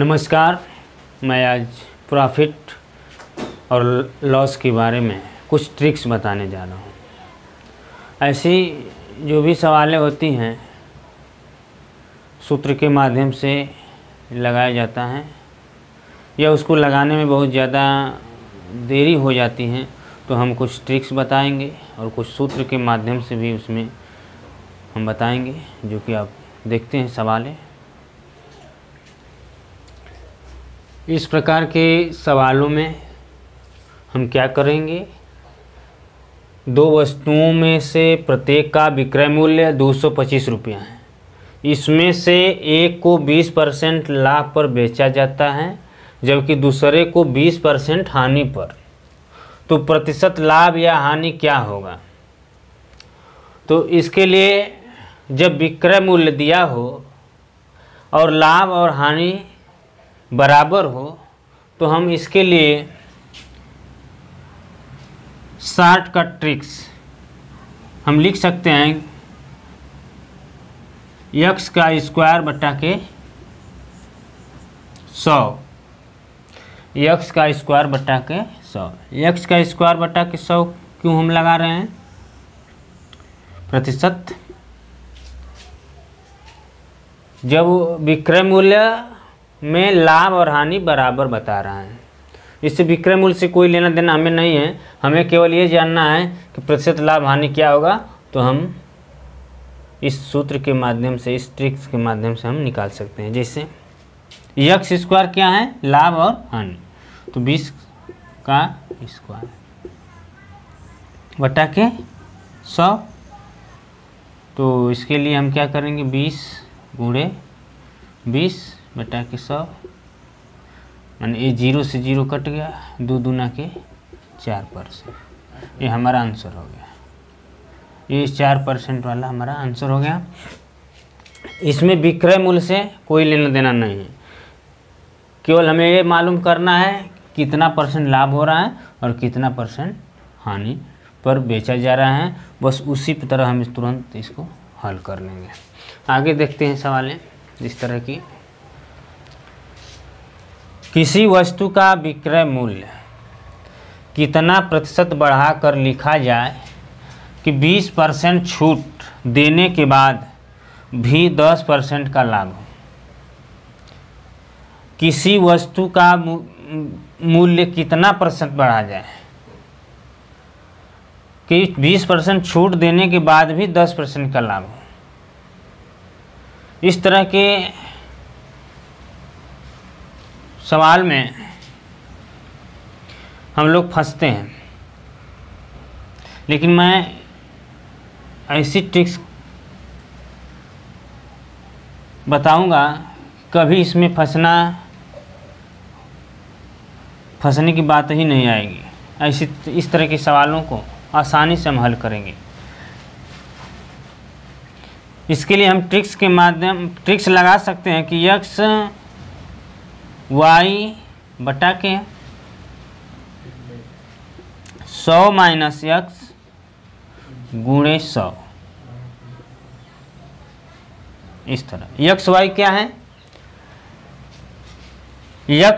नमस्कार। मैं आज प्रॉफिट और लॉस के बारे में कुछ ट्रिक्स बताने जा रहा हूँ। ऐसी जो भी सवालें होती हैं सूत्र के माध्यम से लगाया जाता है या उसको लगाने में बहुत ज़्यादा देरी हो जाती है, तो हम कुछ ट्रिक्स बताएंगे और कुछ सूत्र के माध्यम से भी उसमें हम बताएंगे, जो कि आप देखते हैं सवाल है। इस प्रकार के सवालों में हम क्या करेंगे, दो वस्तुओं में से प्रत्येक का विक्रय मूल्य 225 रुपया है। इसमें से एक को 20% लाभ पर बेचा जाता है, जबकि दूसरे को 20% हानि पर। तो प्रतिशत लाभ या हानि क्या होगा? तो इसके लिए जब विक्रय मूल्य दिया हो और लाभ और हानि बराबर हो, तो हम इसके लिए शॉर्टकट ट्रिक्स हम लिख सकते हैं। x का स्क्वायर बटा के 100, x का स्क्वायर बटा के 100। x का स्क्वायर बटा के 100 क्यों हम लगा रहे हैं? प्रतिशत। जब विक्रय मूल्य में लाभ और हानि बराबर बता रहा है, इससे विक्रय मूल्य से कोई लेना देना हमें नहीं है। हमें केवल ये जानना है कि प्रतिशत लाभ हानि क्या होगा। तो हम इस सूत्र के माध्यम से, इस ट्रिक्स के माध्यम से हम निकाल सकते हैं। जैसे x स्क्वायर क्या है? लाभ और हानि। तो 20 का स्क्वायर बटा के 100। तो इसके लिए हम क्या करेंगे? 20 गुणे 20 बटा के 100, माने ये 0 से 0 कट गया, 2 दूना के 4%। ये हमारा आंसर हो गया। ये 4% वाला हमारा आंसर हो गया। इसमें विक्रय मूल्य से कोई लेना देना नहीं है, केवल हमें ये मालूम करना है कितना % लाभ हो रहा है और कितना % हानि पर बेचा जा रहा है। बस उसी तरह हम तुरंत इसको हल कर लेंगे। आगे देखते हैं सवालें इस तरह की। किसी वस्तु का विक्रय मूल्य कितना प्रतिशत बढ़ाकर लिखा जाए कि 20% छूट देने के बाद भी 10% का लाभ हो। किसी वस्तु का मूल्य कितना प्रतिशत बढ़ा जाए कि 20% छूट देने के बाद भी 10% का लाभ हो। इस तरह के सवाल में हम लोग फंसते हैं, लेकिन मैं ऐसी ट्रिक्स बताऊंगा, कभी इसमें फंसने की बात ही नहीं आएगी। इस तरह के सवालों को आसानी से हम हल करेंगे। इसके लिए हम ट्रिक्स लगा सकते हैं कि x y बटा के 100 माइनस x गुणे 100। इस तरह x y क्या है? x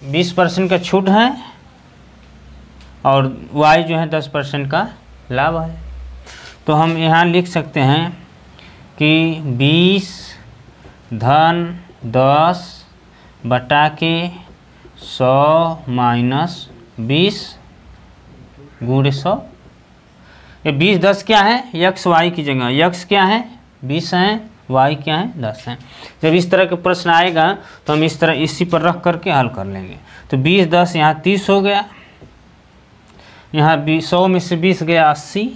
20% का छूट है और y जो है 10% का लाभ है। तो हम यहाँ लिख सकते हैं कि 20 धन 10 बटा के 100 माइनस 20 गुणे 100। ये 20 10 क्या है? x y की जगह x क्या है? 20 है, y क्या है? 10 है। जब इस तरह के प्रश्न आएगा तो हम इस तरह इसी पर रख करके हल कर लेंगे। तो 20 10 यहाँ 30 हो गया, यहाँ 100 में से 20 गया 80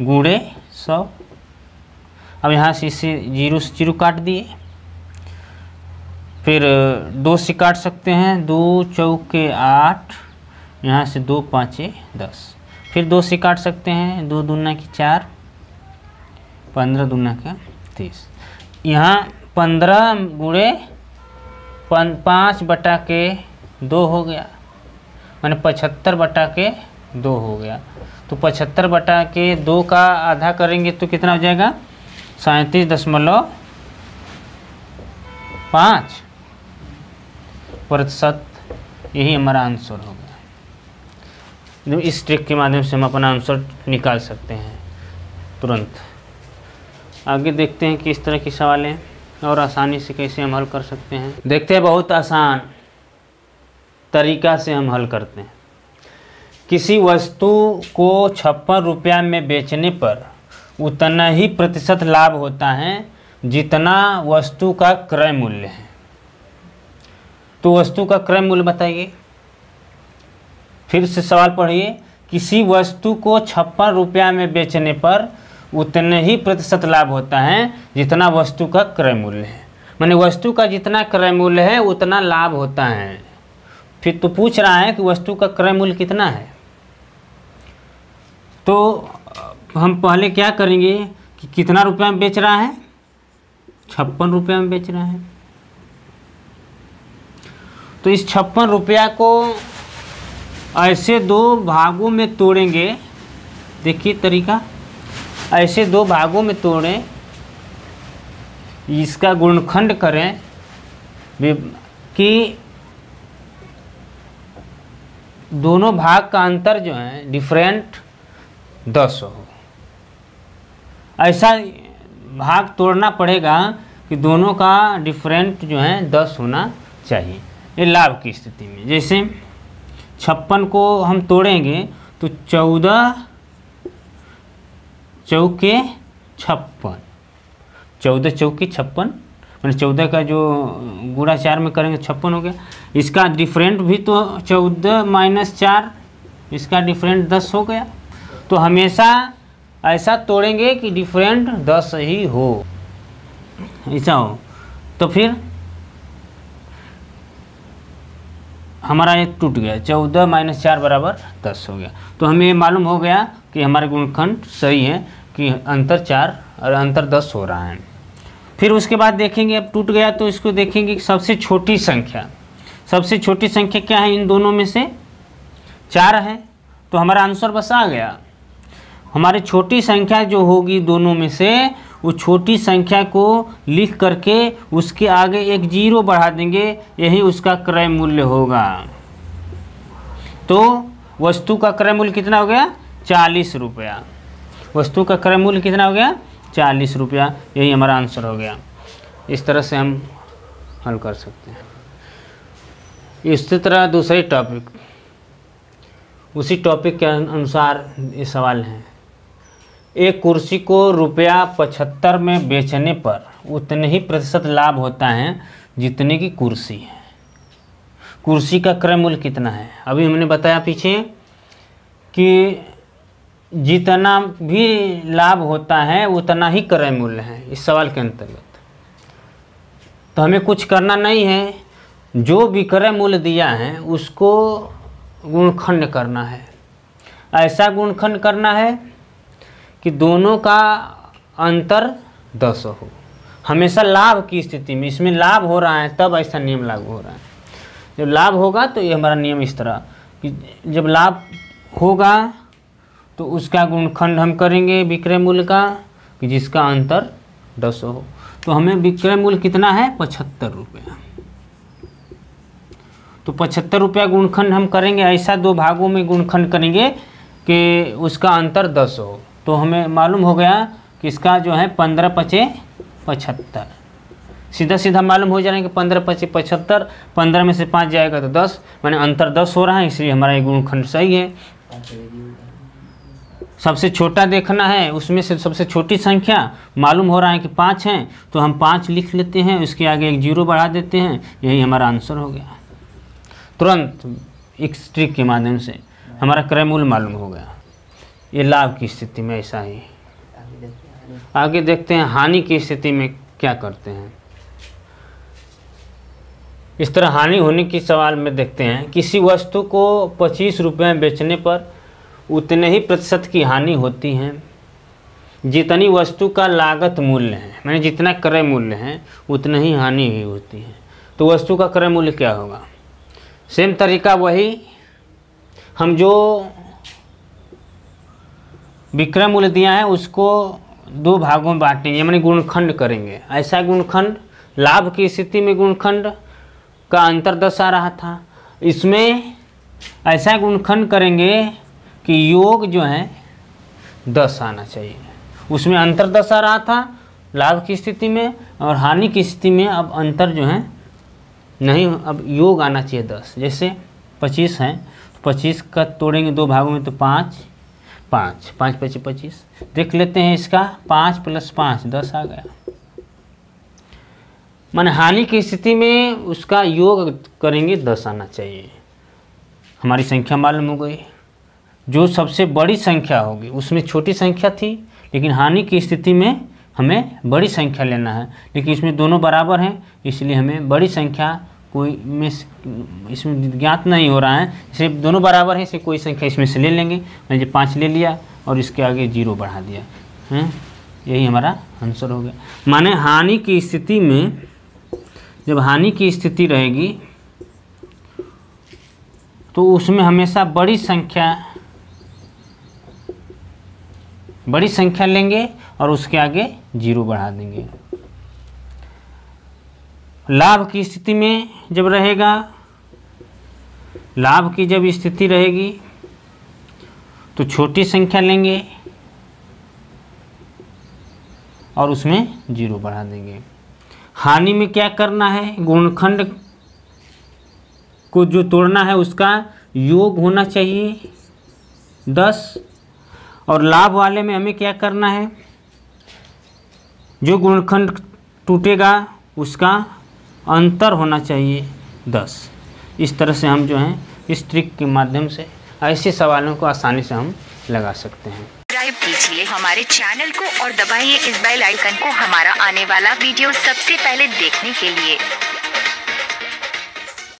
गुणे 100। अब यहाँ से इसे 0 से 0 काट दिए, फिर 2 से काट सकते हैं, 2 चौके 8, यहाँ से 2 पाँचे 10। फिर 2 से काट सकते हैं, 2 दूना की 4, 15 दूना का 30। यहाँ 15 गुणे 5 बटा के 2 हो गया, माने 75 बटा के 2 हो गया। तो 75 बटा के 2 का आधा करेंगे तो कितना हो जाएगा? 37.5 5%। यही हमारा आंसर हो गया। इस ट्रिक के माध्यम से हम अपना आंसर निकाल सकते हैं तुरंत। आगे देखते हैं कि इस तरह के सवाल हैं और आसानी से कैसे हम हल कर सकते हैं। देखते हैं, बहुत आसान तरीका से हम हल करते हैं। किसी वस्तु को 56 रुपया में बेचने पर उतना ही प्रतिशत लाभ होता है जितना वस्तु का क्रय मूल्य है। तो वस्तु का क्रय मूल्य बताइए। फिर से सवाल पढ़िए। किसी वस्तु को 56 रुपया में बेचने पर उतने ही प्रतिशत लाभ होता है जितना वस्तु का क्रय मूल्य है। माने वस्तु का जितना क्रय मूल्य है उतना लाभ होता है। फिर तो पूछ रहा है कि वस्तु का क्रय मूल्य कितना है। तो हम पहले क्या करेंगे कि कितना रुपया में बेच रहा है, 56 रुपया में बेच रहा है। तो इस 56 रुपया को ऐसे 2 भागों में तोड़ेंगे। देखिए तरीका, ऐसे 2 भागों में तोड़ें, इसका गुणनखंड करें कि दोनों भाग का अंतर जो है डिफरेंट 10 हो। ऐसा भाग तोड़ना पड़ेगा कि दोनों का डिफरेंट जो है 10 होना चाहिए। ये लाभ की स्थिति में, जैसे 56 को हम तोड़ेंगे तो 14 चौके 56, 14 चौके 56, मैंने 14 का जो गुणा 4 में करेंगे 56 हो गया। इसका डिफरेंट भी तो 14 माइनस 4, इसका डिफरेंट 10 हो गया। तो हमेशा ऐसा तोड़ेंगे कि डिफरेंट 10 ही हो, ऐसा हो। तो फिर हमारा ये टूट गया, 14 माइनस 4 बराबर 10 हो गया। तो हमें ये मालूम हो गया कि हमारे गुणनखंड सही है, कि अंतर 4 और अंतर 10 हो रहा है। फिर उसके बाद देखेंगे, अब टूट गया तो इसको देखेंगे कि सबसे छोटी संख्या, सबसे छोटी संख्या क्या है इन दोनों में से, 4 है। तो हमारा आंसर बस आ गया। हमारी छोटी संख्या जो होगी दोनों में से, वो छोटी संख्या को लिख करके उसके आगे एक 0 बढ़ा देंगे, यही उसका क्रय मूल्य होगा। तो वस्तु का क्रय मूल्य कितना हो गया, 40 रुपया। वस्तु का क्रय मूल्य कितना हो गया, 40 रुपया। यही हमारा आंसर हो गया। इस तरह से हम हल कर सकते हैं। इसी तरह दूसरे टॉपिक, उसी टॉपिक के अनुसार ये सवाल है। एक कुर्सी को ₹75 में बेचने पर उतने ही प्रतिशत लाभ होता है जितने की कुर्सी है। कुर्सी का क्रय मूल्य कितना है। अभी हमने बताया पीछे कि जितना भी लाभ होता है उतना ही क्रय मूल्य है इस सवाल के अंतर्गत। तो हमें कुछ करना नहीं है, जो विक्रय मूल्य दिया है उसको गुणनखंड करना है। ऐसा गुणनखंड करना है कि दोनों का अंतर 10 हो। हमेशा लाभ की स्थिति में, इसमें लाभ हो रहा है तब ऐसा नियम लागू हो रहा है। जब लाभ होगा तो ये हमारा नियम इस तरह कि जब लाभ होगा तो उसका गुणनखंड हम करेंगे विक्रय मूल्य का, कि जिसका अंतर 10 हो। तो हमें विक्रय मूल्य कितना है, 75 रुपया। तो 75 रुपया गुणनखंड हम करेंगे, ऐसा 2 भागों में गुणनखंड करेंगे कि उसका अंतर 10 हो। तो हमें मालूम हो गया कि इसका जो है 15 पचे 75, सीधा सीधा मालूम हो जाएगा कि 15 पचे 75, 15 में से 5 जाएगा तो 10, माने अंतर 10 हो रहा है, इसलिए हमारा ये गुणनखंड सही है। सबसे छोटा देखना है, उसमें से सबसे छोटी संख्या मालूम हो रहा है कि 5 है, तो हम 5 लिख लेते हैं, उसके आगे एक 0 बढ़ा देते हैं, यही हमारा आंसर हो गया। तुरंत इस ट्रिक के माध्यम से हमारा क्रय मूल्य मालूम हो गया। ये लाभ की स्थिति में ऐसा ही। आगे देखते हैं हानि की स्थिति में क्या करते हैं। इस तरह हानि होने की सवाल में देखते हैं। किसी वस्तु को 25 रुपये में बेचने पर उतने ही प्रतिशत की हानि होती है जितनी वस्तु का लागत मूल्य है, माने जितना क्रय मूल्य है उतना ही हानि भी होती है। तो वस्तु का क्रय मूल्य क्या होगा। सेम तरीका वही, हम जो विक्रय मूल्य दिया है उसको 2 भागों में बांटेंगे, माने गुणनखंड करेंगे। ऐसा गुणनखंड लाभ की स्थिति में गुणनखंड का अंतर 10 आ रहा था। इसमें ऐसा गुणनखंड करेंगे कि योग जो है 10 आना चाहिए। उसमें अंतर 10 आ रहा था लाभ की स्थिति में, और हानि की स्थिति में अब अंतर जो है नहीं, अब योग आना चाहिए 10। जैसे 25 है, 25 का तोड़ेंगे 2 भागों में तो 5 5 5 5 25। देख लेते हैं इसका, 5 + 5 10 आ गया। माने हानि की स्थिति में उसका योग करेंगे 10 आना चाहिए। हमारी संख्या मालूम हो गई। जो सबसे बड़ी संख्या होगी उसमें छोटी संख्या थी, लेकिन हानि की स्थिति में हमें बड़ी संख्या लेना है, लेकिन इसमें दोनों बराबर हैं, इसलिए हमें बड़ी संख्या कोई में इसमें ज्ञात नहीं हो रहा है, सिर्फ दोनों बराबर हैं, इसलिए कोई संख्या इसमें से ले लेंगे। मैंने 5 ले लिया और इसके आगे 0 बढ़ा दिया है, यही हमारा आंसर हो गया। माने हानि की स्थिति में, जब हानि की स्थिति रहेगी तो उसमें हमेशा बड़ी संख्या लेंगे और उसके आगे 0 बढ़ा देंगे। लाभ की स्थिति में जब रहेगा, लाभ की जब स्थिति रहेगी तो छोटी संख्या लेंगे और उसमें 0 बढ़ा देंगे। हानि में क्या करना है, गुणनखंड को जो तोड़ना है उसका योग होना चाहिए 10, और लाभ वाले में हमें क्या करना है, जो गुणनखंड टूटेगा उसका अंतर होना चाहिए 10। इस तरह से हम जो है इस ट्रिक के माध्यम से ऐसे सवालों को आसानी से हम लगा सकते हैं। सब्सक्राइब कीजिए हमारे चैनल को और दबाइए इस बेल आइकन को हमारा आने वाला वीडियो सबसे पहले देखने के लिए।